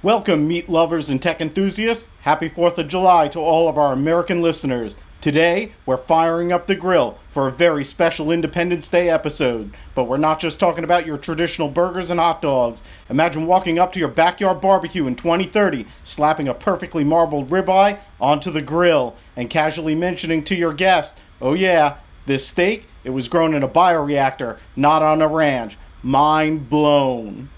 Welcome, meat lovers and tech enthusiasts. Happy 4th of July to all of our American listeners. Today, we're firing up the grill for a very special Independence Day episode. But we're not just talking about your traditional burgers and hot dogs. Imagine walking up to your backyard barbecue in 2030, slapping a perfectly marbled ribeye onto the grill, and casually mentioning to your guest, oh yeah, this steak, it was grown in a bioreactor, not on a ranch. Mind blown.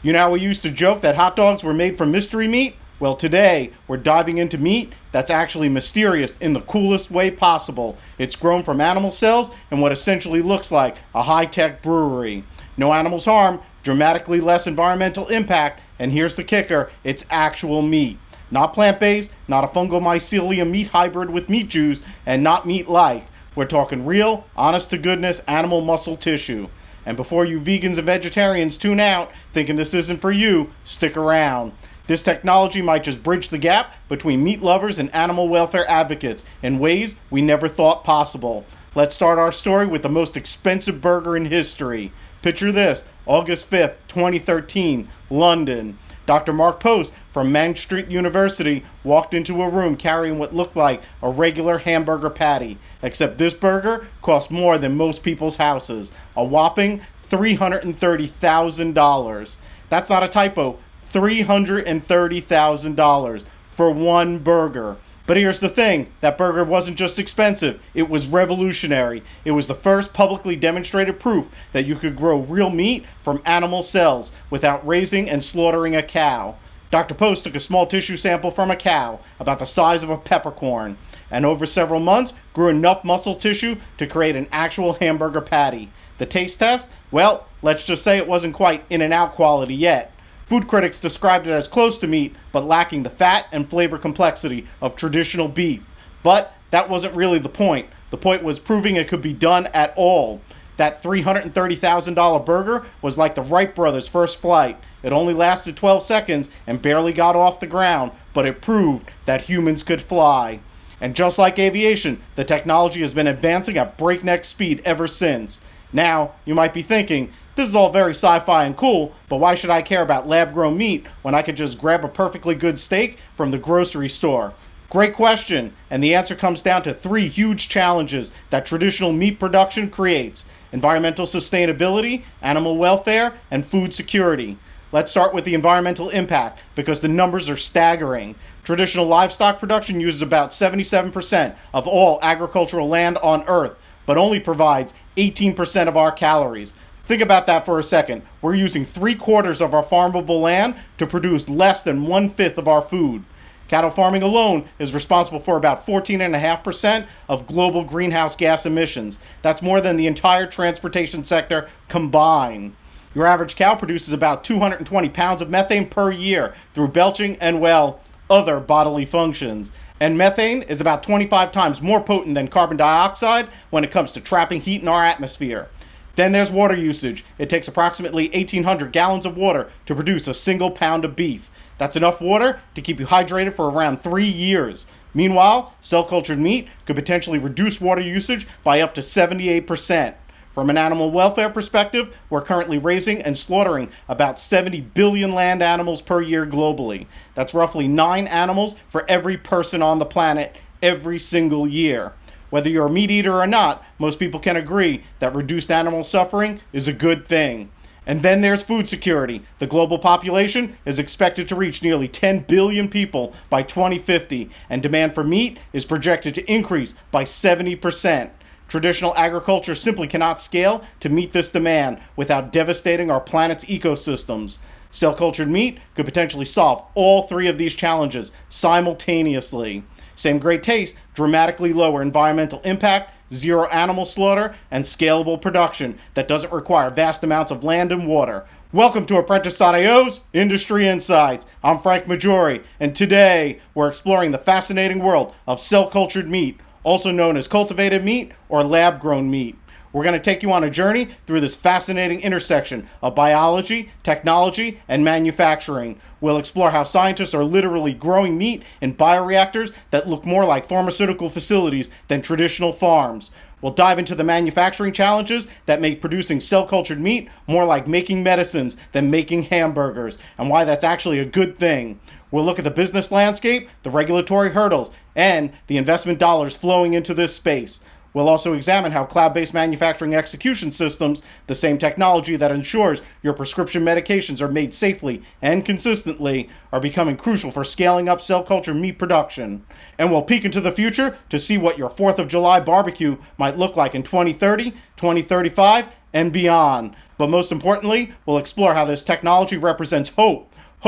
You know how we used to joke that hot dogs were made from mystery meat? Well, today, we're diving into meat that's actually mysterious in the coolest way possible. It's grown from animal cells in what essentially looks like a high-tech brewery. No animals harmed, dramatically less environmental impact, and here's the kicker, it's actual meat. Not plant-based, not a fungal mycelium meat hybrid with meat juice, and not meat-like. We're talking real, honest-to-goodness animal muscle tissue. And before you vegans and vegetarians tune out, thinking this isn't for you, stick around. This technology might just bridge the gap between meat lovers and animal welfare advocates in ways we never thought possible. Let's start our story with the most expensive burger in history. Picture this, August 5th, 2013, London. Dr. Mark Post from Main Street University walked into a room carrying what looked like a regular hamburger patty, except this burger cost more than most people's houses, a whopping $330,000. That's not a typo, $330,000 for one burger. But here's the thing, that burger wasn't just expensive, it was revolutionary. It was the first publicly demonstrated proof that you could grow real meat from animal cells without raising and slaughtering a cow. Dr. Post took a small tissue sample from a cow, about the size of a peppercorn, and over several months grew enough muscle tissue to create an actual hamburger patty. The taste test? Well, let's just say it wasn't quite In-N-Out quality yet. Food critics described it as close to meat, but lacking the fat and flavor complexity of traditional beef. But that wasn't really the point. The point was proving it could be done at all. That $330,000 burger was like the Wright brothers' first flight. It only lasted 12 seconds and barely got off the ground, but it proved that humans could fly. And just like aviation, the technology has been advancing at breakneck speed ever since. Now, you might be thinking, this is all very sci-fi and cool, but why should I care about lab-grown meat when I could just grab a perfectly good steak from the grocery store? Great question, and the answer comes down to three huge challenges that traditional meat production creates: environmental sustainability, animal welfare, and food security. Let's start with the environmental impact, because the numbers are staggering. Traditional livestock production uses about 77% of all agricultural land on Earth, but only provides 18% of our calories. Think about that for a second. We're using 3/4 of our farmable land to produce less than 1/5 of our food. Cattle farming alone is responsible for about 14.5% of global greenhouse gas emissions. That's more than the entire transportation sector combined. Your average cow produces about 220 pounds of methane per year through belching and, well, other bodily functions. And methane is about 25 times more potent than carbon dioxide when it comes to trapping heat in our atmosphere. Then there's water usage. It takes approximately 1,800 gallons of water to produce a single pound of beef. That's enough water to keep you hydrated for around 3 years. Meanwhile, cell-cultured meat could potentially reduce water usage by up to 78%. From an animal welfare perspective, we're currently raising and slaughtering about 70 billion land animals per year globally. That's roughly 9 animals for every person on the planet every single year. Whether you're a meat eater or not, most people can agree that reduced animal suffering is a good thing. And then there's food security. The global population is expected to reach nearly 10 billion people by 2050, and demand for meat is projected to increase by 70%. Traditional agriculture simply cannot scale to meet this demand without devastating our planet's ecosystems. Cell-cultured meat could potentially solve all 3 of these challenges simultaneously. Same great taste, dramatically lower environmental impact, zero animal slaughter, and scalable production that doesn't require vast amounts of land and water. Welcome to Apprentice.io's Industry Insights. I'm Frank Maggiore, and today we're exploring the fascinating world of cell-cultured meat, also known as cultivated meat or lab-grown meat. We're going to take you on a journey through this fascinating intersection of biology, technology, and manufacturing. We'll explore how scientists are literally growing meat in bioreactors that look more like pharmaceutical facilities than traditional farms. We'll dive into the manufacturing challenges that make producing cell-cultured meat more like making medicines than making hamburgers, and why that's actually a good thing. We'll look at the business landscape, the regulatory hurdles, and the investment dollars flowing into this space. We'll also examine how cloud-based manufacturing execution systems, the same technology that ensures your prescription medications are made safely and consistently, are becoming crucial for scaling up cell culture meat production. And we'll peek into the future to see what your 4th of July barbecue might look like in 2030, 2035, and beyond. But most importantly, we'll explore how this technology represents hope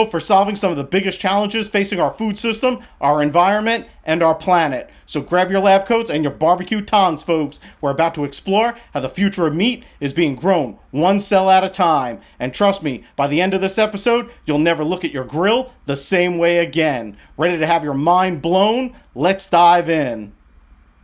for solving some of the biggest challenges facing our food system, our environment, and our planet. So grab your lab coats and your barbecue tongs, folks. We're about to explore how the future of meat is being grown one cell at a time. And trust me, by the end of this episode, you'll never look at your grill the same way again. Ready to have your mind blown? Let's dive in.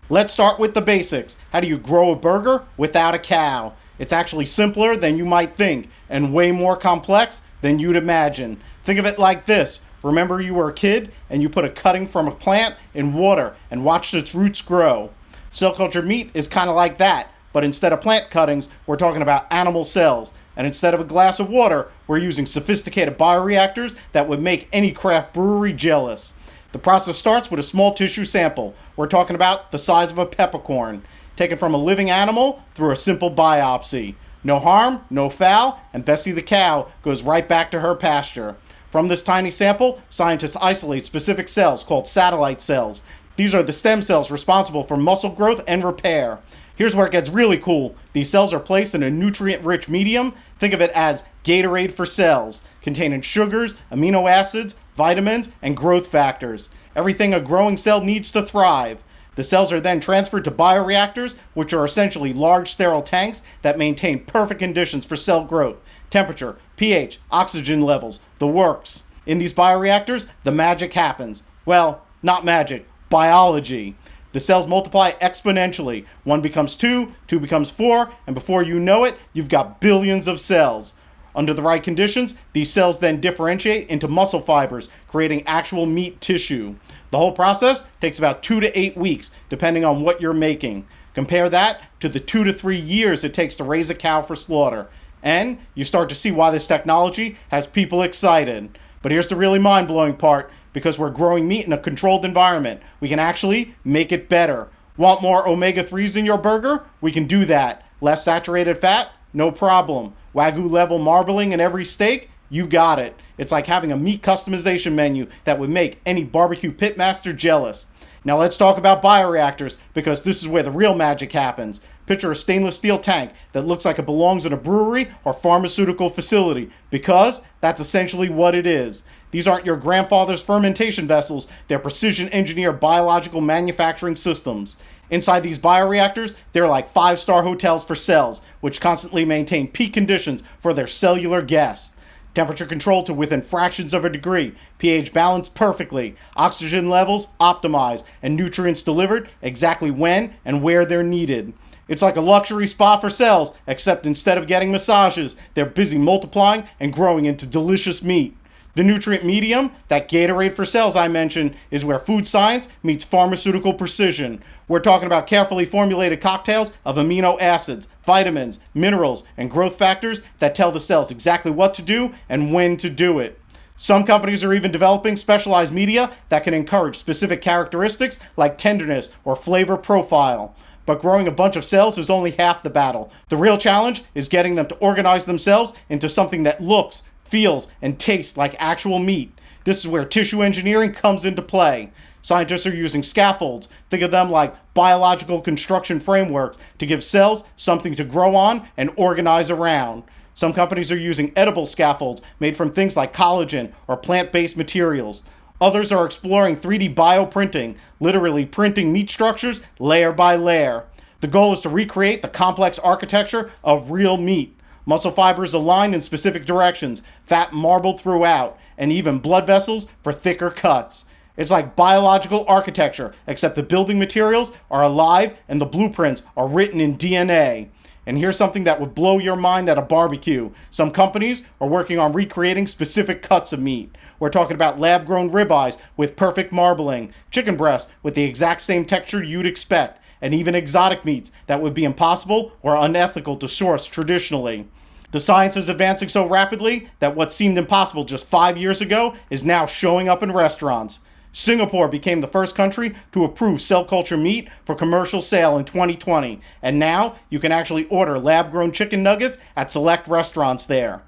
Let's start with the basics. How do you grow a burger without a cow? It's actually simpler than you might think, and way more complex than you'd imagine. Think of it like this. Remember you were a kid and you put a cutting from a plant in water and watched its roots grow. Cell culture meat is kind of like that, but instead of plant cuttings, we're talking about animal cells. And instead of a glass of water, we're using sophisticated bioreactors that would make any craft brewery jealous. The process starts with a small tissue sample. We're talking about the size of a peppercorn, taken from a living animal through a simple biopsy. No harm, no foul, and Bessie the cow goes right back to her pasture. From this tiny sample, scientists isolate specific cells called satellite cells. These are the stem cells responsible for muscle growth and repair. Here's where it gets really cool. These cells are placed in a nutrient-rich medium. Think of it as Gatorade for cells, containing sugars, amino acids, vitamins, and growth factors. Everything a growing cell needs to thrive. The cells are then transferred to bioreactors, which are essentially large sterile tanks that maintain perfect conditions for cell growth. Temperature, pH, oxygen levels, the works. In these bioreactors, the magic happens. Well, not magic, biology. The cells multiply exponentially. 1 becomes 2, 2 becomes 4, and before you know it, you've got billions of cells. Under the right conditions, these cells then differentiate into muscle fibers, creating actual meat tissue. The whole process takes about 2 to 8 weeks, depending on what you're making. Compare that to the 2 to 3 years it takes to raise a cow for slaughter. And you start to see why this technology has people excited. But here's the really mind-blowing part. Because we're growing meat in a controlled environment, we can actually make it better. Want more omega-3s in your burger? We can do that. Less saturated fat? No problem. Wagyu level marbling in every steak? You got it. It's like having a meat customization menu that would make any barbecue pitmaster jealous. Now let's talk about bioreactors, because this is where the real magic happens. Picture a stainless steel tank that looks like it belongs in a brewery or pharmaceutical facility, because that's essentially what it is. These aren't your grandfather's fermentation vessels, they're precision engineered biological manufacturing systems. Inside these bioreactors, they're like 5-star hotels for cells, which constantly maintain peak conditions for their cellular guests. Temperature controlled to within fractions of a degree, pH balanced perfectly, oxygen levels optimized, and nutrients delivered exactly when and where they're needed. It's like a luxury spa for cells, except instead of getting massages, they're busy multiplying and growing into delicious meat. The nutrient medium, that Gatorade for cells I mentioned, is where food science meets pharmaceutical precision. We're talking about carefully formulated cocktails of amino acids, vitamins, minerals, and growth factors that tell the cells exactly what to do and when to do it. Some companies are even developing specialized media that can encourage specific characteristics like tenderness or flavor profile. But growing a bunch of cells is only half the battle. The real challenge is getting them to organize themselves into something that looks, feels, and tastes like actual meat. This is where tissue engineering comes into play. Scientists are using scaffolds, think of them like biological construction frameworks, to give cells something to grow on and organize around. Some companies are using edible scaffolds made from things like collagen or plant-based materials. Others are exploring 3D bioprinting, literally printing meat structures layer by layer. The goal is to recreate the complex architecture of real meat. Muscle fibers aligned in specific directions, fat marbled throughout, and even blood vessels for thicker cuts. It's like biological architecture, except the building materials are alive and the blueprints are written in DNA. And here's something that would blow your mind at a barbecue. Some companies are working on recreating specific cuts of meat. We're talking about lab-grown ribeyes with perfect marbling, chicken breasts with the exact same texture you'd expect, and even exotic meats that would be impossible or unethical to source traditionally. The science is advancing so rapidly that what seemed impossible just 5 years ago is now showing up in restaurants. Singapore became the first country to approve cell culture meat for commercial sale in 2020, and now you can actually order lab-grown chicken nuggets at select restaurants there.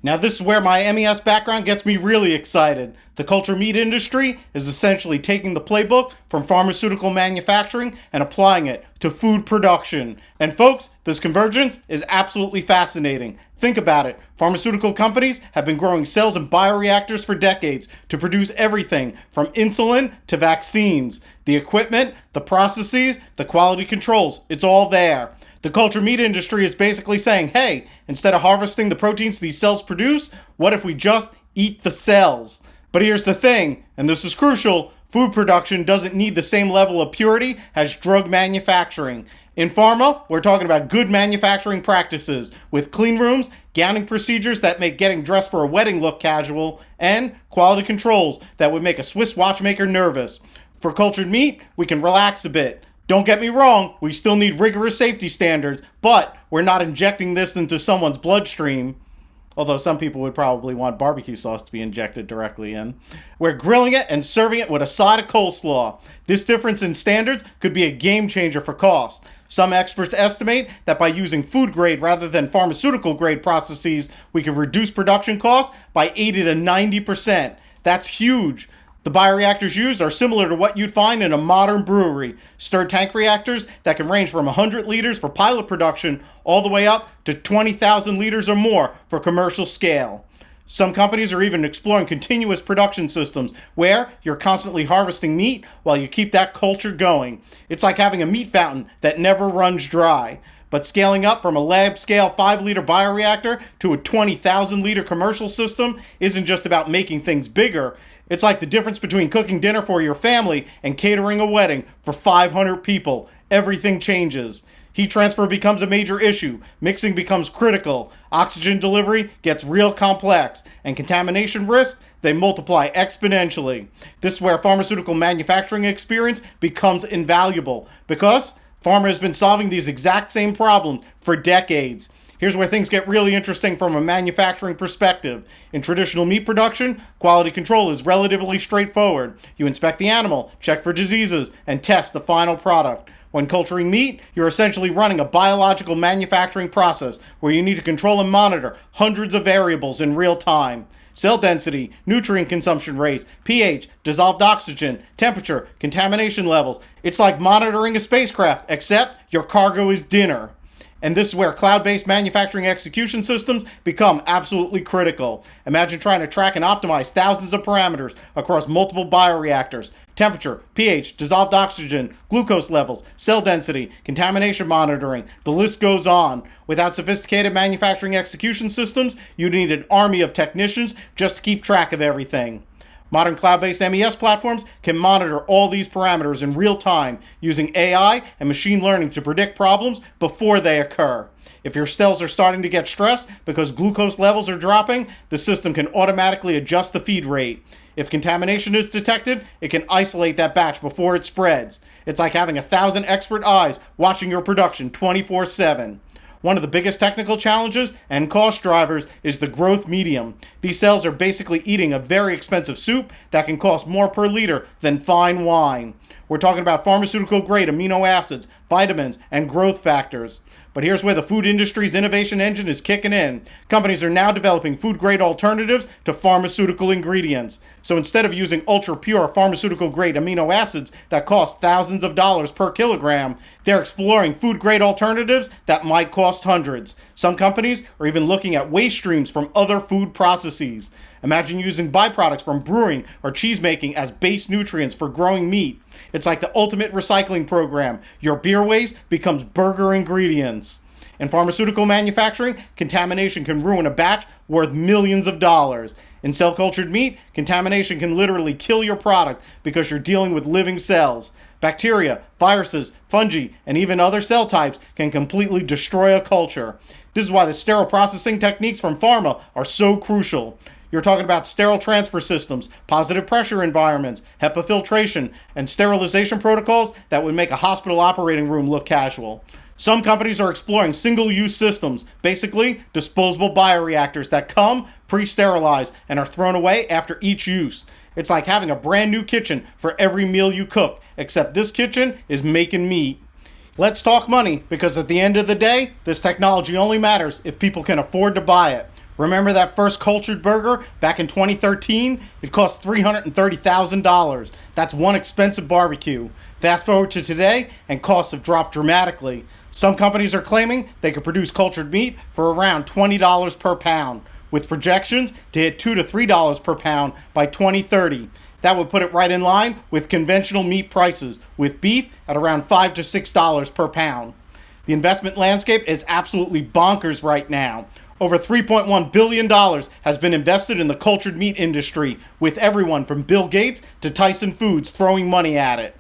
Now this is where my MES background gets me really excited. The culture meat industry is essentially taking the playbook from pharmaceutical manufacturing and applying it to food production. And folks, this convergence is absolutely fascinating. Think about it. Pharmaceutical companies have been growing cells in bioreactors for decades to produce everything from insulin to vaccines. The equipment, the processes, the quality controls, it's all there. The culture meat industry is basically saying, hey, instead of harvesting the proteins these cells produce, what if we just eat the cells? But here's the thing, and this is crucial, food production doesn't need the same level of purity as drug manufacturing. In pharma, we're talking about good manufacturing practices with clean rooms, gowning procedures that make getting dressed for a wedding look casual, and quality controls that would make a Swiss watchmaker nervous. For cultured meat, we can relax a bit. Don't get me wrong, we still need rigorous safety standards, but we're not injecting this into someone's bloodstream. Although some people would probably want barbecue sauce to be injected directly in. We're grilling it and serving it with a side of coleslaw. This difference in standards could be a game changer for cost. Some experts estimate that by using food grade rather than pharmaceutical grade processes, we could reduce production costs by 80 to 90%. That's huge. The bioreactors used are similar to what you'd find in a modern brewery. Stirred tank reactors that can range from 100 liters for pilot production all the way up to 20,000 liters or more for commercial scale. Some companies are even exploring continuous production systems where you're constantly harvesting meat while you keep that culture going. It's like having a meat fountain that never runs dry. But scaling up from a lab-scale 5-liter bioreactor to a 20,000-liter commercial system isn't just about making things bigger. It's like the difference between cooking dinner for your family and catering a wedding for 500 people. Everything changes. Heat transfer becomes a major issue. Mixing becomes critical. Oxygen delivery gets real complex. And contamination risks, they multiply exponentially. This is where pharmaceutical manufacturing experience becomes invaluable because pharma has been solving these exact same problems for decades. Here's where things get really interesting from a manufacturing perspective. In traditional meat production, quality control is relatively straightforward. You inspect the animal, check for diseases, and test the final product. When culturing meat, you're essentially running a biological manufacturing process where you need to control and monitor hundreds of variables in real time. Cell density, nutrient consumption rates, pH, dissolved oxygen, temperature, contamination levels. It's like monitoring a spacecraft, except your cargo is dinner. And this is where cloud-based manufacturing execution systems become absolutely critical. Imagine trying to track and optimize thousands of parameters across multiple bioreactors. Temperature, pH, dissolved oxygen, glucose levels, cell density, contamination monitoring. The list goes on. Without sophisticated manufacturing execution systems, you need an army of technicians just to keep track of everything. Modern cloud-based MES platforms can monitor all these parameters in real time using AI and machine learning to predict problems before they occur. If your cells are starting to get stressed because glucose levels are dropping, the system can automatically adjust the feed rate. If contamination is detected, it can isolate that batch before it spreads. It's like having 1,000 expert eyes watching your production 24/7. One of the biggest technical challenges and cost drivers is the growth medium. These cells are basically eating a very expensive soup that can cost more per liter than fine wine. We're talking about pharmaceutical-grade amino acids, vitamins, and growth factors. But here's where the food industry's innovation engine is kicking in. Companies are now developing food-grade alternatives to pharmaceutical ingredients. So instead of using ultra-pure pharmaceutical-grade amino acids that cost thousands of dollars per kilogram, they're exploring food-grade alternatives that might cost hundreds. Some companies are even looking at waste streams from other food processes. Imagine using byproducts from brewing or cheesemaking as base nutrients for growing meat. It's like the ultimate recycling program. Your beer waste becomes burger ingredients. In pharmaceutical manufacturing, contamination can ruin a batch worth millions of dollars. In cell-cultured meat, contamination can literally kill your product because you're dealing with living cells. Bacteria, viruses, fungi, and even other cell types can completely destroy a culture. This is why the sterile processing techniques from pharma are so crucial. You're talking about sterile transfer systems, positive pressure environments, HEPA filtration, and sterilization protocols that would make a hospital operating room look casual. Some companies are exploring single-use systems, basically disposable bioreactors that come pre-sterilized and are thrown away after each use. It's like having a brand new kitchen for every meal you cook, except this kitchen is making meat. Let's talk money, because at the end of the day, this technology only matters if people can afford to buy it. Remember that first cultured burger back in 2013? It cost $330,000. That's one expensive barbecue. Fast forward to today, and costs have dropped dramatically. Some companies are claiming they could produce cultured meat for around $20 per pound, with projections to hit $2 to $3 per pound by 2030. That would put it right in line with conventional meat prices, with beef at around $5 to $6 per pound. The investment landscape is absolutely bonkers right now. Over $3.1 billion has been invested in the cultured meat industry, with everyone from Bill Gates to Tyson Foods throwing money at it.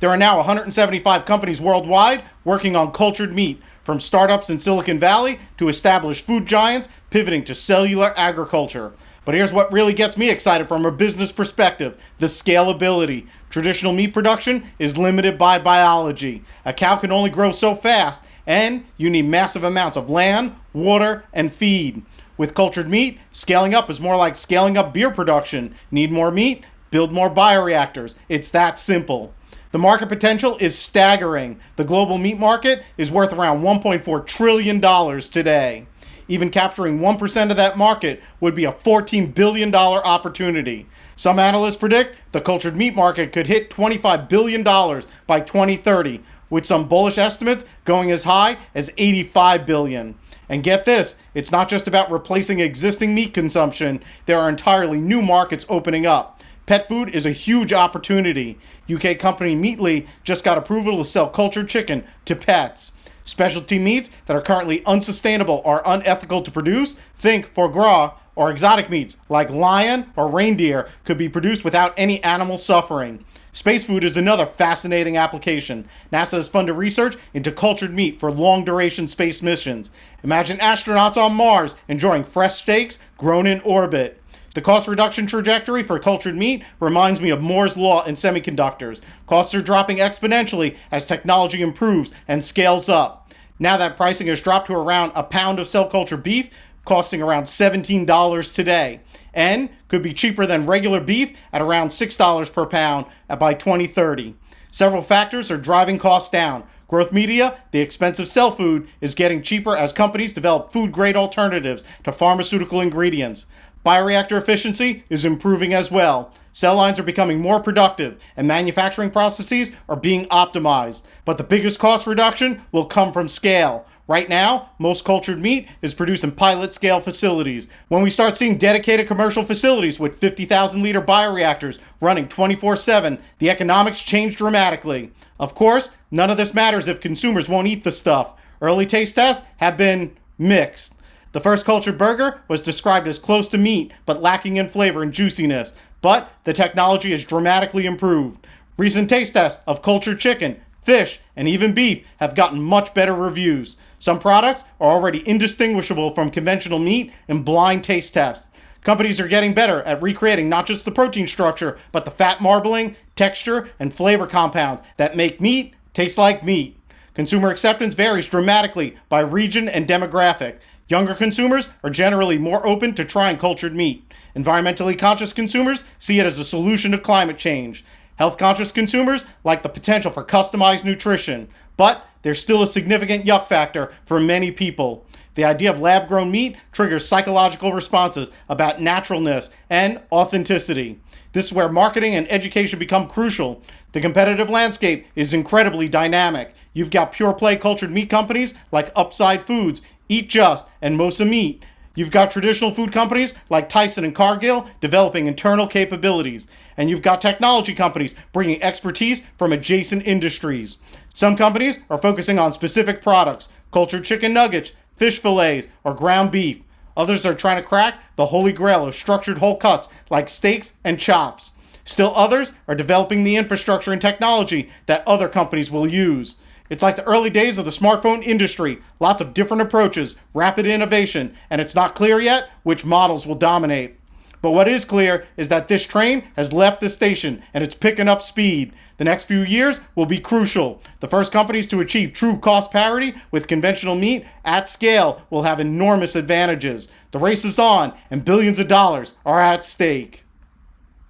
There are now 175 companies worldwide working on cultured meat, from startups in Silicon Valley to established food giants pivoting to cellular agriculture. But here's what really gets me excited from a business perspective: the scalability. Traditional meat production is limited by biology. A cow can only grow so fast, and you need massive amounts of land, water, and feed. With cultured meat, scaling up is more like scaling up beer production. Need more meat? Build more bioreactors. It's that simple. The market potential is staggering. The global meat market is worth around $1.4 trillion today. Even capturing 1% of that market would be a $14 billion opportunity. Some analysts predict the cultured meat market could hit $25 billion by 2030, with some bullish estimates going as high as $85 billion. And get this, it's not just about replacing existing meat consumption. There are entirely new markets opening up. Pet food is a huge opportunity. UK company Meatly just got approval to sell cultured chicken to pets. Specialty meats that are currently unsustainable or unethical to produce, think foie gras, or exotic meats like lion or reindeer could be produced without any animal suffering. Space food is another fascinating application. NASA has funded research into cultured meat for long-duration space missions. Imagine astronauts on Mars enjoying fresh steaks grown in orbit. The cost reduction trajectory for cultured meat reminds me of Moore's Law in semiconductors. Costs are dropping exponentially as technology improves and scales up. Now that pricing has dropped to around a pound of cell culture beef, costing around $17 today, and could be cheaper than regular beef at around $6 per pound by 2030. Several factors are driving costs down. Growth media, the expensive cell food, is getting cheaper as companies develop food-grade alternatives to pharmaceutical ingredients. Bioreactor efficiency is improving as well. Cell lines are becoming more productive, and manufacturing processes are being optimized. But the biggest cost reduction will come from scale. Right now, most cultured meat is produced in pilot-scale facilities. When we start seeing dedicated commercial facilities with 50,000-liter bioreactors running 24/7, the economics change dramatically. Of course, none of this matters if consumers won't eat the stuff. Early taste tests have been mixed. The first cultured burger was described as close to meat, but lacking in flavor and juiciness. But the technology has dramatically improved. Recent taste tests of cultured chicken, fish, and even beef have gotten much better reviews. Some products are already indistinguishable from conventional meat in blind taste tests. Companies are getting better at recreating not just the protein structure, but the fat marbling, texture, and flavor compounds that make meat taste like meat. Consumer acceptance varies dramatically by region and demographic. Younger consumers are generally more open to trying cultured meat. Environmentally conscious consumers see it as a solution to climate change. Health-conscious consumers like the potential for customized nutrition. But there's still a significant yuck factor for many people. The idea of lab-grown meat triggers psychological responses about naturalness and authenticity. This is where marketing and education become crucial. The competitive landscape is incredibly dynamic. You've got pure-play cultured meat companies like Upside Foods, Eat Just, and Mosa Meat. You've got traditional food companies like Tyson and Cargill developing internal capabilities. And you've got technology companies bringing expertise from adjacent industries. Some companies are focusing on specific products. cultured chicken nuggets, fish fillets, or ground beef. Others are trying to crack the holy grail of structured whole cuts like steaks and chops. Still others are developing the infrastructure and technology that other companies will use. It's like the early days of the smartphone industry. Lots of different approaches, rapid innovation, and it's not clear yet which models will dominate. But what is clear is that this train has left the station and it's picking up speed. The next few years will be crucial. The first companies to achieve true cost parity with conventional meat at scale will have enormous advantages. The race is on and billions of dollars are at stake.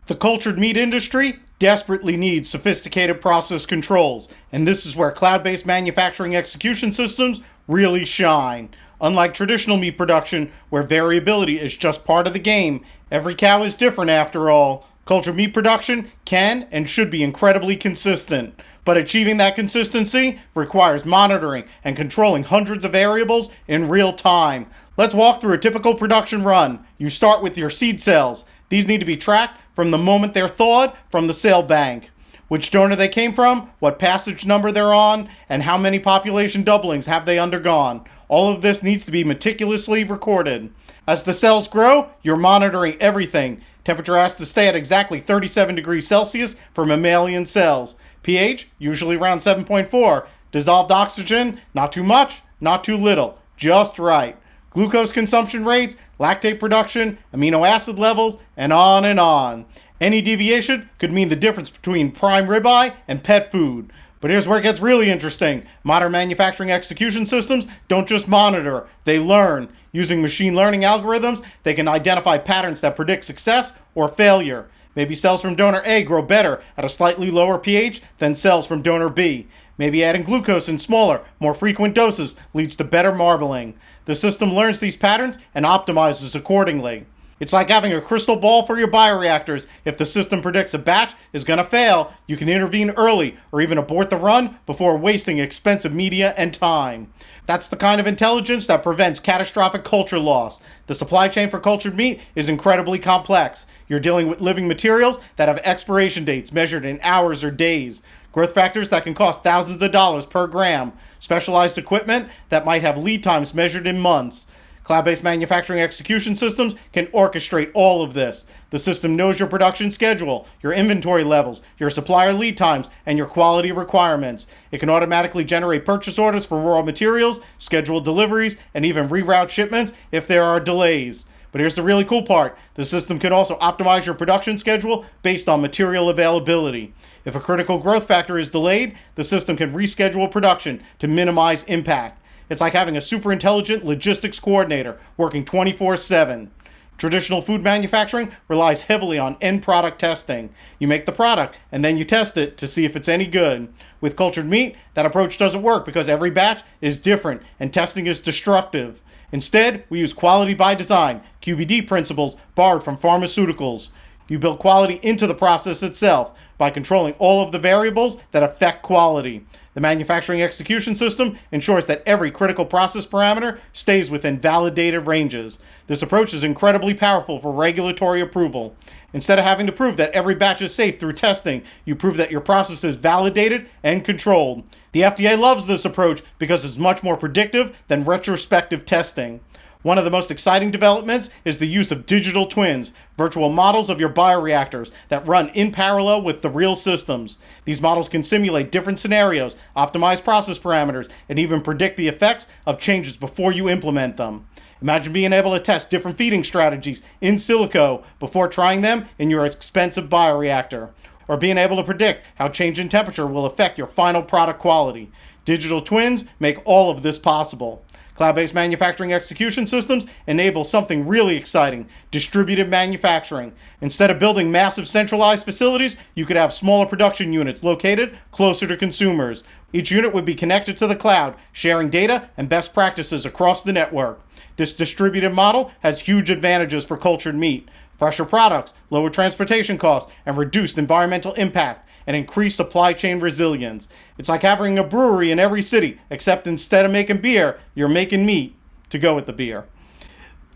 The cultured meat industry desperately needs sophisticated process controls, and this is where cloud-based manufacturing execution systems really shine. Unlike traditional meat production, where variability is just part of the game, every cow is different after all. Cultured meat production can and should be incredibly consistent, but achieving that consistency requires monitoring and controlling hundreds of variables in real time. Let's walk through a typical production run. You start with your seed cells. These need to be tracked from the moment they're thawed from the cell bank. Which donor they came from, what passage number they're on, and how many population doublings have they undergone. All of this needs to be meticulously recorded. As the cells grow, you're monitoring everything. Temperature has to stay at exactly 37 degrees Celsius for mammalian cells. pH, usually around 7.4. Dissolved oxygen, not too much, not too little, just right. Glucose consumption rates, lactate production, amino acid levels, and on and on. Any deviation could mean the difference between prime ribeye and pet food. But here's where it gets really interesting. Modern manufacturing execution systems don't just monitor, they learn. Using machine learning algorithms, they can identify patterns that predict success or failure. Maybe cells from donor A grow better at a slightly lower pH than cells from donor B. Maybe adding glucose in smaller, more frequent doses leads to better marbling. The system learns these patterns and optimizes accordingly. It's like having a crystal ball for your bioreactors. If the system predicts a batch is going to fail, you can intervene early or even abort the run before wasting expensive media and time. That's the kind of intelligence that prevents catastrophic culture loss. The supply chain for cultured meat is incredibly complex. You're dealing with living materials that have expiration dates measured in hours or days. Growth factors that can cost thousands of dollars per gram. Specialized equipment that might have lead times measured in months. Cloud-based manufacturing execution systems can orchestrate all of this. The system knows your production schedule, your inventory levels, your supplier lead times, and your quality requirements. It can automatically generate purchase orders for raw materials, schedule deliveries, and even reroute shipments if there are delays. But here's the really cool part. The system can also optimize your production schedule based on material availability. If a critical growth factor is delayed, the system can reschedule production to minimize impact. It's like having a super intelligent logistics coordinator working 24/7. Traditional food manufacturing relies heavily on end product testing. You make the product and then you test it to see if it's any good. With cultured meat, that approach doesn't work because every batch is different and testing is destructive. Instead, we use quality by design, QBD principles borrowed from pharmaceuticals. You build quality into the process itself by controlling all of the variables that affect quality. The manufacturing execution system ensures that every critical process parameter stays within validated ranges. This approach is incredibly powerful for regulatory approval. Instead of having to prove that every batch is safe through testing, you prove that your process is validated and controlled. The FDA loves this approach because it's much more predictive than retrospective testing. One of the most exciting developments is the use of digital twins, virtual models of your bioreactors that run in parallel with the real systems. These models can simulate different scenarios, optimize process parameters, and even predict the effects of changes before you implement them. Imagine being able to test different feeding strategies in silico before trying them in your expensive bioreactor, or being able to predict how change in temperature will affect your final product quality. Digital twins make all of this possible. Cloud-based manufacturing execution systems enable something really exciting, distributed manufacturing. Instead of building massive centralized facilities, you could have smaller production units located closer to consumers. Each unit would be connected to the cloud, sharing data and best practices across the network. This distributed model has huge advantages for cultured meat: fresher products, lower transportation costs, and reduced environmental impact, and increased supply chain resilience. It's like having a brewery in every city, except instead of making beer, you're making meat to go with the beer.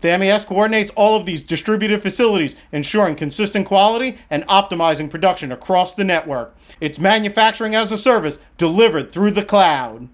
The MES coordinates all of these distributed facilities, ensuring consistent quality and optimizing production across the network. It's manufacturing as a service delivered through the cloud.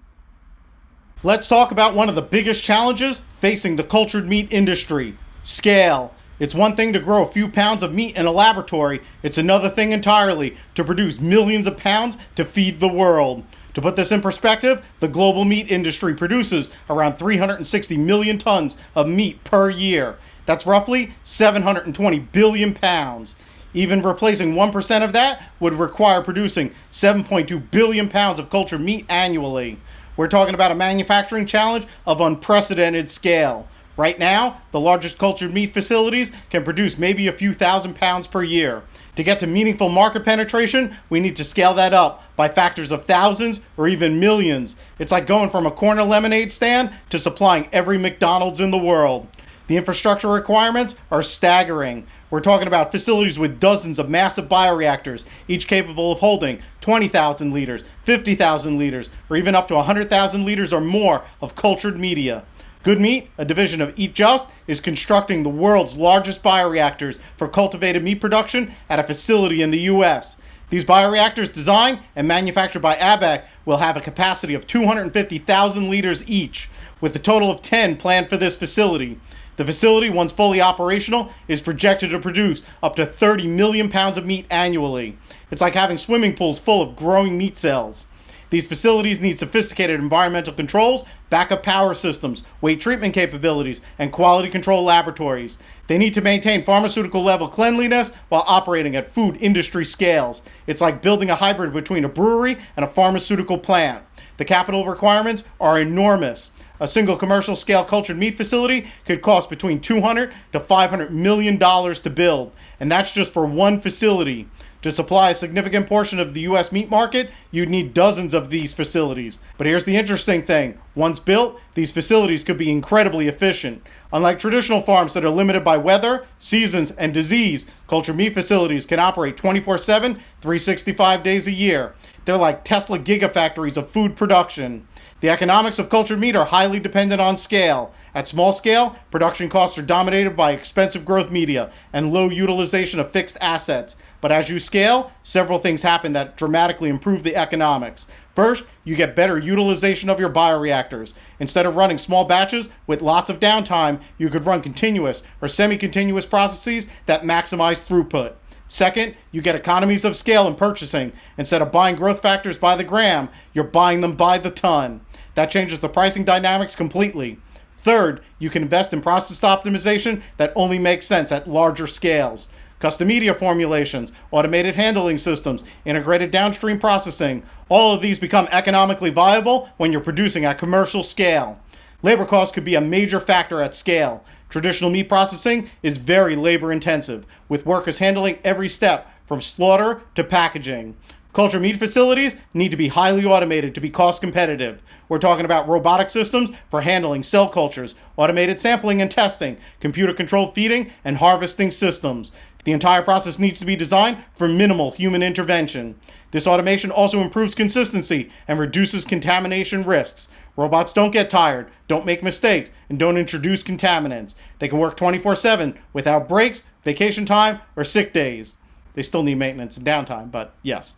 Let's talk about one of the biggest challenges facing the cultured meat industry: scale. It's one thing to grow a few pounds of meat in a laboratory, it's another thing entirely to produce millions of pounds to feed the world. To put this in perspective, the global meat industry produces around 360 million tons of meat per year. That's roughly 720 billion pounds. Even replacing 1% of that would require producing 7.2 billion pounds of cultured meat annually. We're talking about a manufacturing challenge of unprecedented scale. Right now, the largest cultured meat facilities can produce maybe a few thousand pounds per year. To get to meaningful market penetration, we need to scale that up by factors of thousands or even millions. It's like going from a corner lemonade stand to supplying every McDonald's in the world. The infrastructure requirements are staggering. We're talking about facilities with dozens of massive bioreactors, each capable of holding 20,000 liters, 50,000 liters, or even up to 100,000 liters or more of cultured media. Good Meat, a division of Eat Just, is constructing the world's largest bioreactors for cultivated meat production at a facility in the US. These bioreactors, designed and manufactured by ABAC, will have a capacity of 250,000 liters each, with a total of 10 planned for this facility. The facility, once fully operational, is projected to produce up to 30 million pounds of meat annually. It's like having swimming pools full of growing meat cells. These facilities need sophisticated environmental controls, backup power systems, weight treatment capabilities, and quality control laboratories. They need to maintain pharmaceutical level cleanliness while operating at food industry scales. It's like building a hybrid between a brewery and a pharmaceutical plant. The capital requirements are enormous. A single commercial scale cultured meat facility could cost between $200 to $500 million to build, and that's just for one facility. To supply a significant portion of the US meat market, you'd need dozens of these facilities. But here's the interesting thing: once built, these facilities could be incredibly efficient. Unlike traditional farms that are limited by weather, seasons, and disease, cultured meat facilities can operate 24/7, 365 days a year. They're like Tesla gigafactories of food production. The economics of cultured meat are highly dependent on scale. At small scale, production costs are dominated by expensive growth media and low utilization of fixed assets. But as you scale, several things happen that dramatically improve the economics. First, you get better utilization of your bioreactors. Instead of running small batches with lots of downtime, you could run continuous or semi-continuous processes that maximize throughput. Second, you get economies of scale in purchasing. Instead of buying growth factors by the gram, you're buying them by the ton. That changes the pricing dynamics completely. Third, you can invest in process optimization that only makes sense at larger scales. Custom media formulations, automated handling systems, integrated downstream processing, all of these become economically viable when you're producing at commercial scale. Labor costs could be a major factor at scale. Traditional meat processing is very labor intensive, with workers handling every step from slaughter to packaging. Culture meat facilities need to be highly automated to be cost competitive. We're talking about robotic systems for handling cell cultures, automated sampling and testing, computer-controlled feeding and harvesting systems. The entire process needs to be designed for minimal human intervention. This automation also improves consistency and reduces contamination risks. Robots don't get tired, don't make mistakes, and don't introduce contaminants. They can work 24/7 without breaks, vacation time, or sick days. They still need maintenance and downtime, but yes.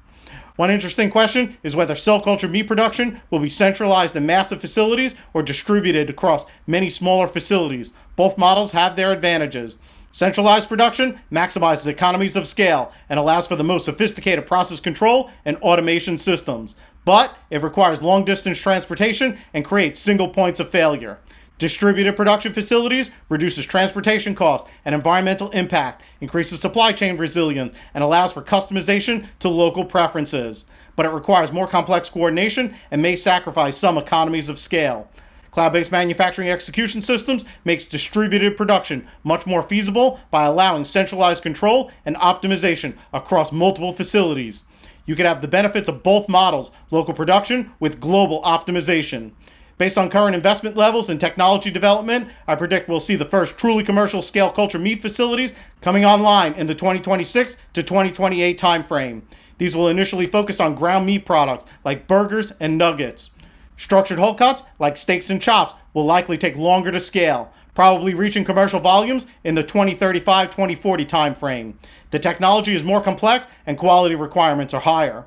One interesting question is whether cell culture meat production will be centralized in massive facilities or distributed across many smaller facilities. Both models have their advantages. Centralized production maximizes economies of scale and allows for the most sophisticated process control and automation systems. But it requires long-distance transportation and creates single points of failure. Distributed production facilities reduces transportation costs and environmental impact, increases supply chain resilience, and allows for customization to local preferences. But it requires more complex coordination and may sacrifice some economies of scale. Cloud-based manufacturing execution systems makes distributed production much more feasible by allowing centralized control and optimization across multiple facilities. You could have the benefits of both models: local production with global optimization. Based on current investment levels and technology development, I predict we'll see the first truly commercial scale culture meat facilities coming online in the 2026 to 2028 timeframe. These will initially focus on ground meat products like burgers and nuggets. Structured whole cuts like steaks and chops will likely take longer to scale, probably reaching commercial volumes in the 2035-2040 timeframe. The technology is more complex and quality requirements are higher.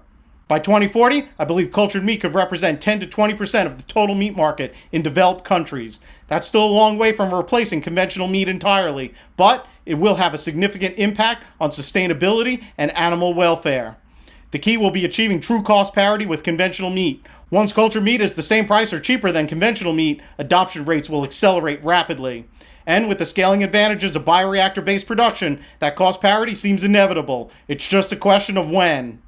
By 2040, I believe cultured meat could represent 10 to 20% of the total meat market in developed countries. That's still a long way from replacing conventional meat entirely, but it will have a significant impact on sustainability and animal welfare. The key will be achieving true cost parity with conventional meat. Once cultured meat is the same price or cheaper than conventional meat, adoption rates will accelerate rapidly. And with the scaling advantages of bioreactor-based production, that cost parity seems inevitable. It's just a question of when.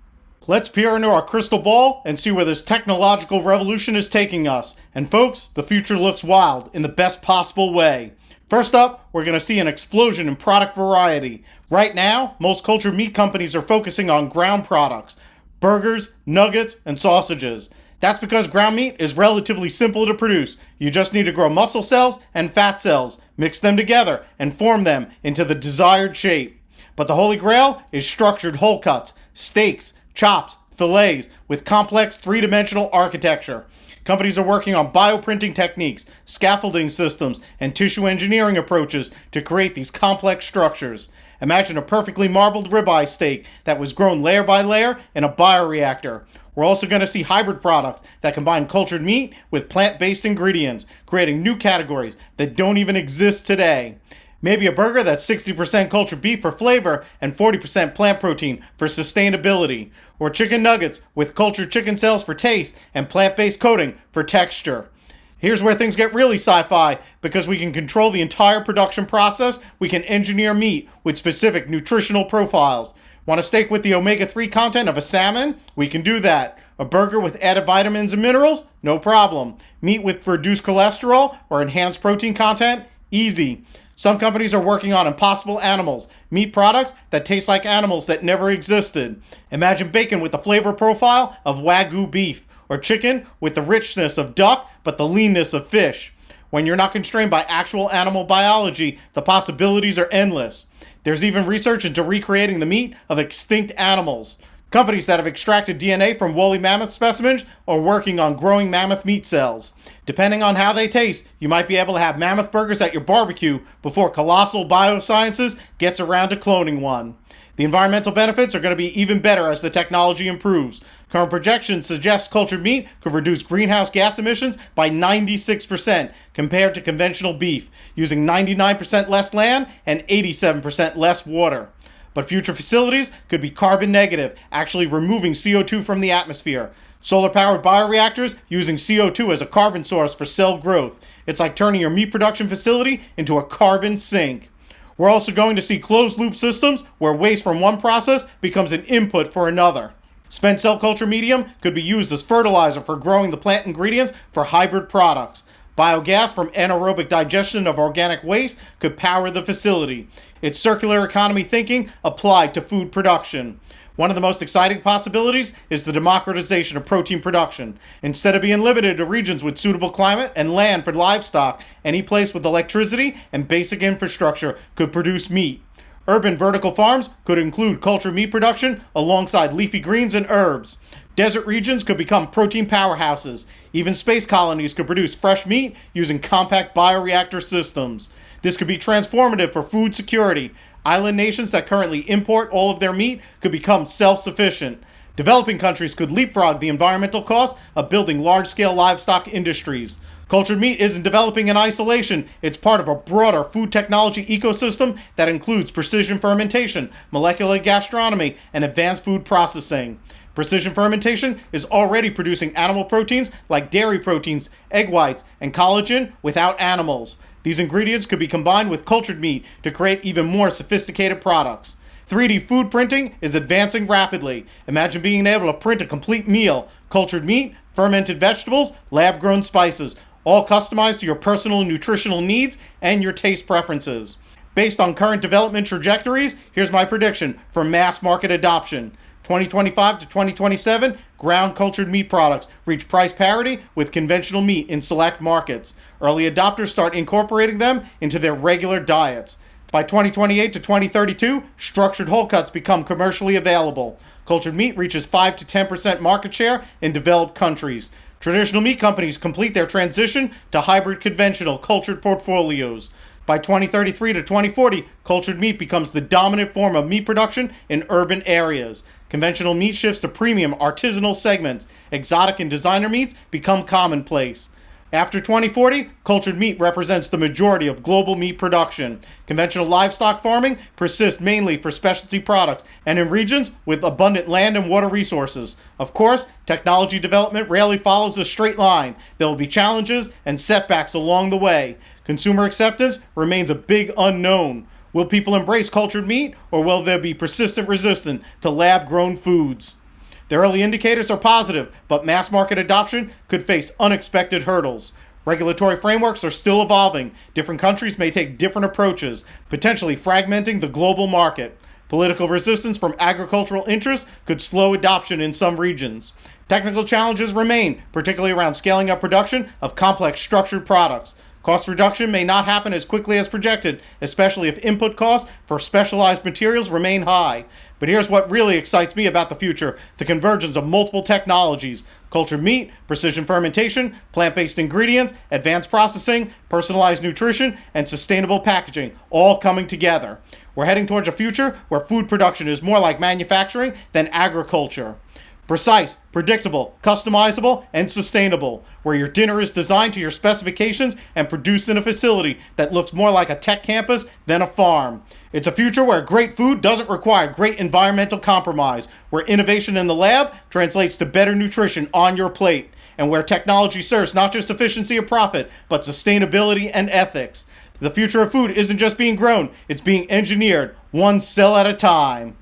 Let's peer into our crystal ball and see where this technological revolution is taking us. And folks, the future looks wild in the best possible way. First up, we're going to see an explosion in product variety. Right now, most cultured meat companies are focusing on ground products, burgers, nuggets, and sausages. That's because ground meat is relatively simple to produce. You just need to grow muscle cells and fat cells, mix them together, and form them into the desired shape. But the holy grail is structured whole cuts, steaks, chops, fillets, with complex three-dimensional architecture. Companies are working on bioprinting techniques, scaffolding systems, and tissue engineering approaches to create these complex structures. Imagine a perfectly marbled ribeye steak that was grown layer by layer in a bioreactor. We're also going to see hybrid products that combine cultured meat with plant-based ingredients, creating new categories that don't even exist today. Maybe a burger that's 60% cultured beef for flavor and 40% plant protein for sustainability. Or chicken nuggets with cultured chicken cells for taste and plant-based coating for texture. Here's where things get really sci-fi, because we can control the entire production process. We can engineer meat with specific nutritional profiles. Want a steak with the omega-3 content of a salmon? We can do that. A burger with added vitamins and minerals? No problem. Meat with reduced cholesterol or enhanced protein content? Easy. Some companies are working on impossible animals, meat products that taste like animals that never existed. Imagine bacon with the flavor profile of Wagyu beef, or chicken with the richness of duck but the leanness of fish. When you're not constrained by actual animal biology, the possibilities are endless. There's even research into recreating the meat of extinct animals. Companies that have extracted DNA from woolly mammoth specimens are working on growing mammoth meat cells. Depending on how they taste, you might be able to have mammoth burgers at your barbecue before Colossal Biosciences gets around to cloning one. The environmental benefits are going to be even better as the technology improves. Current projections suggest cultured meat could reduce greenhouse gas emissions by 96% compared to conventional beef, using 99% less land and 87% less water. But future facilities could be carbon negative, actually removing CO2 from the atmosphere. Solar-powered bioreactors using CO2 as a carbon source for cell growth. It's like turning your meat production facility into a carbon sink. We're also going to see closed-loop systems where waste from one process becomes an input for another. Spent cell culture medium could be used as fertilizer for growing the plant ingredients for hybrid products. Biogas from anaerobic digestion of organic waste could power the facility. It's circular economy thinking applied to food production. One of the most exciting possibilities is the democratization of protein production. Instead of being limited to regions with suitable climate and land for livestock, any place with electricity and basic infrastructure could produce meat. Urban vertical farms could include cultured meat production alongside leafy greens and herbs. Desert regions could become protein powerhouses. Even space colonies could produce fresh meat using compact bioreactor systems. This could be transformative for food security. Island nations that currently import all of their meat could become self-sufficient. Developing countries could leapfrog the environmental costs of building large-scale livestock industries. Cultured meat isn't developing in isolation. It's part of a broader food technology ecosystem that includes precision fermentation, molecular gastronomy, and advanced food processing. Precision fermentation is already producing animal proteins like dairy proteins, egg whites, and collagen without animals. These ingredients could be combined with cultured meat to create even more sophisticated products. 3D food printing is advancing rapidly. Imagine being able to print a complete meal: cultured meat, fermented vegetables, lab-grown spices, all customized to your personal nutritional needs and your taste preferences. Based on current development trajectories, here's my prediction for mass market adoption. 2025 to 2027, ground cultured meat products reach price parity with conventional meat in select markets. Early adopters start incorporating them into their regular diets. By 2028 to 2032, structured whole cuts become commercially available. Cultured meat reaches 5 to 10% market share in developed countries. Traditional meat companies complete their transition to hybrid conventional cultured portfolios. By 2033 to 2040, cultured meat becomes the dominant form of meat production in urban areas. Conventional meat shifts to premium artisanal segments. Exotic and designer meats become commonplace. After 2040, cultured meat represents the majority of global meat production. Conventional livestock farming persists mainly for specialty products and in regions with abundant land and water resources. Of course, technology development rarely follows a straight line. There will be challenges and setbacks along the way. Consumer acceptance remains a big unknown. Will people embrace cultured meat, or will there be persistent resistance to lab-grown foods? The early indicators are positive, but mass market adoption could face unexpected hurdles. Regulatory frameworks are still evolving. Different countries may take different approaches, potentially fragmenting the global market. Political resistance from agricultural interests could slow adoption in some regions. Technical challenges remain, particularly around scaling up production of complex structured products. Cost reduction may not happen as quickly as projected, especially if input costs for specialized materials remain high. But here's what really excites me about the future: the convergence of multiple technologies: cultured meat, precision fermentation, plant-based ingredients, advanced processing, personalized nutrition, and sustainable packaging, all coming together. We're heading towards a future where food production is more like manufacturing than agriculture. Precise, predictable, customizable, and sustainable, where your dinner is designed to your specifications and produced in a facility that looks more like a tech campus than a farm. It's a future where great food doesn't require great environmental compromise, where innovation in the lab translates to better nutrition on your plate, and where technology serves not just efficiency or profit, but sustainability and ethics. The future of food isn't just being grown, it's being engineered, one cell at a time.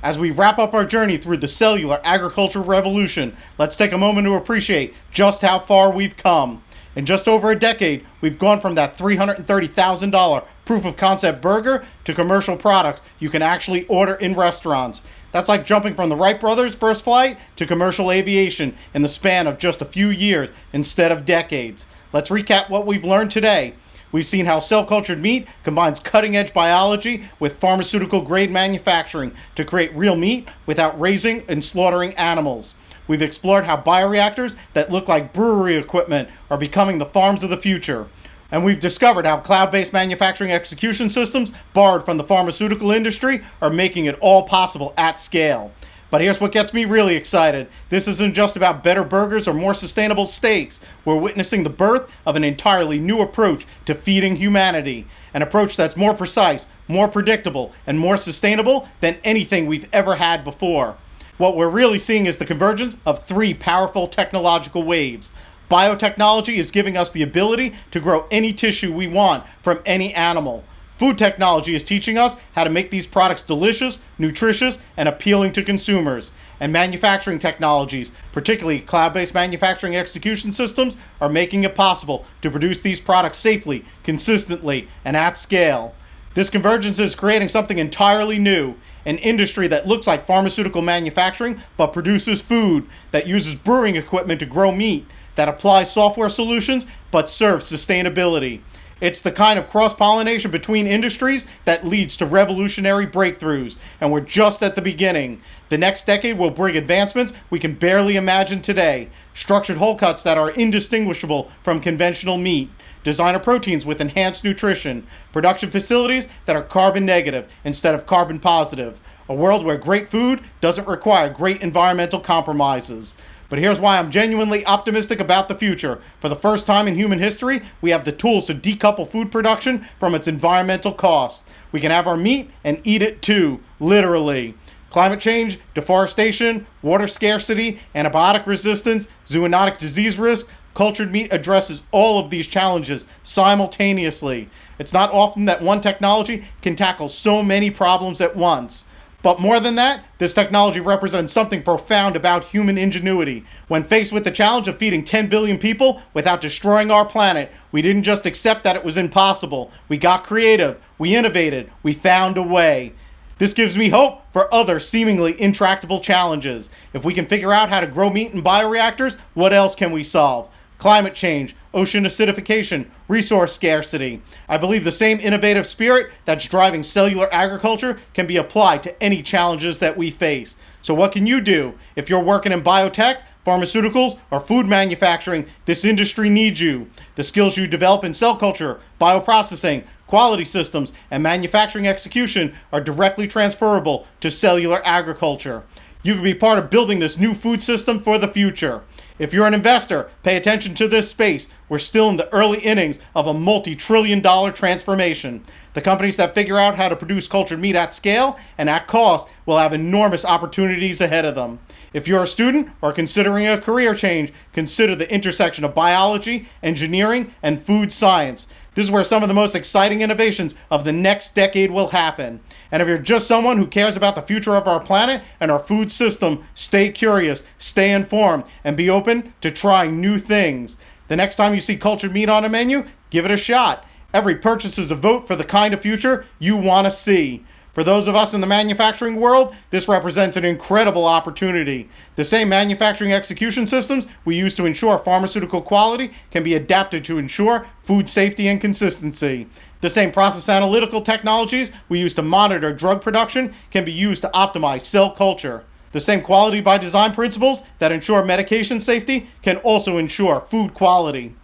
As we wrap up our journey through the cellular agriculture revolution, let's take a moment to appreciate just how far we've come. In just over a decade, we've gone from that $330,000 proof of concept burger to commercial products you can actually order in restaurants. That's like jumping from the Wright brothers' first flight to commercial aviation in the span of just a few years instead of decades. Let's recap what we've learned today. We've seen how cell-cultured meat combines cutting-edge biology with pharmaceutical-grade manufacturing to create real meat without raising and slaughtering animals. We've explored how bioreactors that look like brewery equipment are becoming the farms of the future. And we've discovered how cloud-based manufacturing execution systems borrowed from the pharmaceutical industry are making it all possible at scale. But here's what gets me really excited. This isn't just about better burgers or more sustainable steaks. We're witnessing the birth of an entirely new approach to feeding humanity. An approach that's more precise, more predictable, and more sustainable than anything we've ever had before. What we're really seeing is the convergence of three powerful technological waves. Biotechnology is giving us the ability to grow any tissue we want from any animal. Food technology is teaching us how to make these products delicious, nutritious, and appealing to consumers. And manufacturing technologies, particularly cloud-based manufacturing execution systems, are making it possible to produce these products safely, consistently, and at scale. This convergence is creating something entirely new, an industry that looks like pharmaceutical manufacturing but produces food, that uses brewing equipment to grow meat, that applies software solutions but serves sustainability. It's the kind of cross-pollination between industries that leads to revolutionary breakthroughs, and we're just at the beginning. The next decade will bring advancements we can barely imagine today. Structured whole cuts that are indistinguishable from conventional meat. Designer proteins with enhanced nutrition. Production facilities that are carbon negative instead of carbon positive. A world where great food doesn't require great environmental compromises. But here's why I'm genuinely optimistic about the future. For the first time in human history, we have the tools to decouple food production from its environmental costs. We can have our meat and eat it too, literally. Climate change, deforestation, water scarcity, antibiotic resistance, zoonotic disease risk, cultured meat addresses all of these challenges simultaneously. It's not often that one technology can tackle so many problems at once. But more than that, this technology represents something profound about human ingenuity. When faced with the challenge of feeding 10 billion people without destroying our planet, we didn't just accept that it was impossible. We got creative, we innovated, we found a way. This gives me hope for other seemingly intractable challenges. If we can figure out how to grow meat in bioreactors, what else can we solve? Climate change, ocean acidification, resource scarcity. I believe the same innovative spirit that's driving cellular agriculture can be applied to any challenges that we face. So what can you do? If you're working in biotech, pharmaceuticals, or food manufacturing, this industry needs you. The skills you develop in cell culture, bioprocessing, quality systems, and manufacturing execution are directly transferable to cellular agriculture. You can be part of building this new food system for the future. If you're an investor, pay attention to this space. We're still in the early innings of a multi-trillion-dollar transformation. The companies that figure out how to produce cultured meat at scale and at cost will have enormous opportunities ahead of them. If you're a student or considering a career change, consider the intersection of biology, engineering, and food science. This is where some of the most exciting innovations of the next decade will happen. And if you're just someone who cares about the future of our planet and our food system, stay curious, stay informed, and be open to trying new things. The next time you see cultured meat on a menu, give it a shot. Every purchase is a vote for the kind of future you want to see. For those of us in the manufacturing world, this represents an incredible opportunity. The same manufacturing execution systems we use to ensure pharmaceutical quality can be adapted to ensure food safety and consistency. The same process analytical technologies we use to monitor drug production can be used to optimize cell culture. The same quality by design principles that ensure medication safety can also ensure food quality.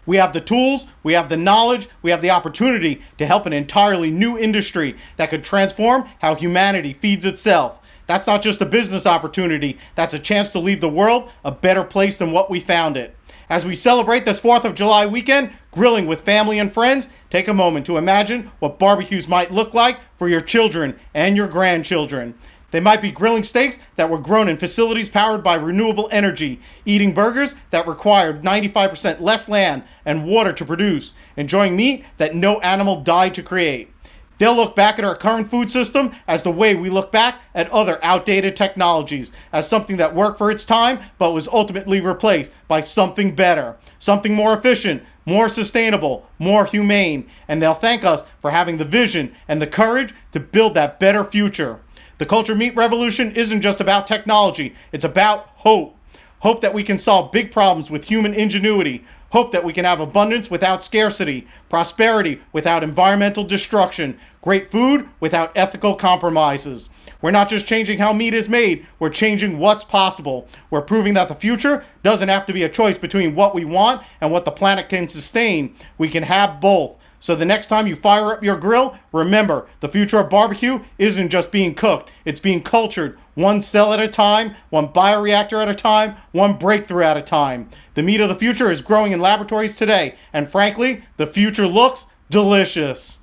We have the tools, we have the knowledge, we have the opportunity to help an entirely new industry that could transform how humanity feeds itself. That's not just a business opportunity, that's a chance to leave the world a better place than what we found it. As we celebrate this 4th of July weekend, grilling with family and friends, take a moment to imagine what barbecues might look like for your children and your grandchildren. They might be grilling steaks that were grown in facilities powered by renewable energy, eating burgers that required 95% less land and water to produce, enjoying meat that no animal died to create. They'll look back at our current food system as the way we look back at other outdated technologies, as something that worked for its time but was ultimately replaced by something better, something more efficient, more sustainable, more humane, and they'll thank us for having the vision and the courage to build that better future. The culture meat revolution isn't just about technology, it's about hope. Hope that we can solve big problems with human ingenuity. Hope that we can have abundance without scarcity, prosperity without environmental destruction, great food without ethical compromises. We're not just changing how meat is made, we're changing what's possible. We're proving that the future doesn't have to be a choice between what we want and what the planet can sustain. We can have both. So the next time you fire up your grill, remember, the future of barbecue isn't just being cooked, it's being cultured, one cell at a time, one bioreactor at a time, one breakthrough at a time. The meat of the future is growing in laboratories today, and frankly, the future looks delicious.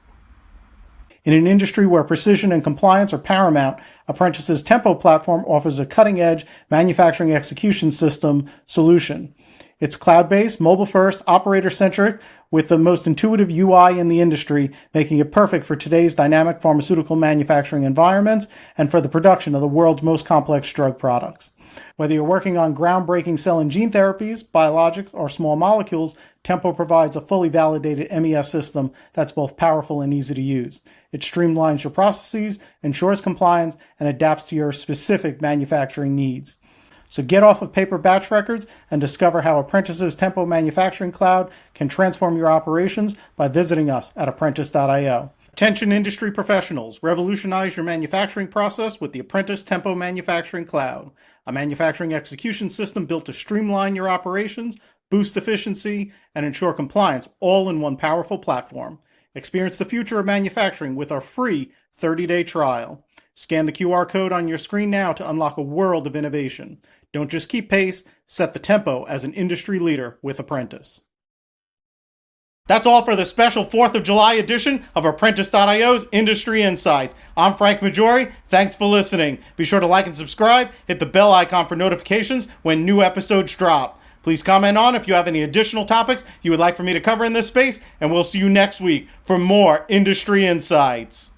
In an industry where precision and compliance are paramount, Apprentice's Tempo platform offers a cutting-edge manufacturing execution system solution. It's cloud-based, mobile-first, operator-centric, with the most intuitive UI in the industry, making it perfect for today's dynamic pharmaceutical manufacturing environments and for the production of the world's most complex drug products. Whether you're working on groundbreaking cell and gene therapies, biologics, or small molecules, Tempo provides a fully validated MES system that's both powerful and easy to use. It streamlines your processes, ensures compliance, and adapts to your specific manufacturing needs. So get off of paper batch records and discover how Apprentice's Tempo Manufacturing Cloud can transform your operations by visiting us at apprentice.io. Attention industry professionals, revolutionize your manufacturing process with the Apprentice Tempo Manufacturing Cloud, a manufacturing execution system built to streamline your operations, boost efficiency, and ensure compliance all in one powerful platform. Experience the future of manufacturing with our free 30-day trial. Scan the QR code on your screen now to unlock a world of innovation. Don't just keep pace, set the tempo as an industry leader with Apprentice. That's all for the special 4th of July edition of Apprentice.io's Industry Insights. I'm Frank Maggiore. Thanks for listening. Be sure to like and subscribe. Hit the bell icon for notifications when new episodes drop. Please comment on if you have any additional topics you would like for me to cover in this space, and we'll see you next week for more Industry Insights.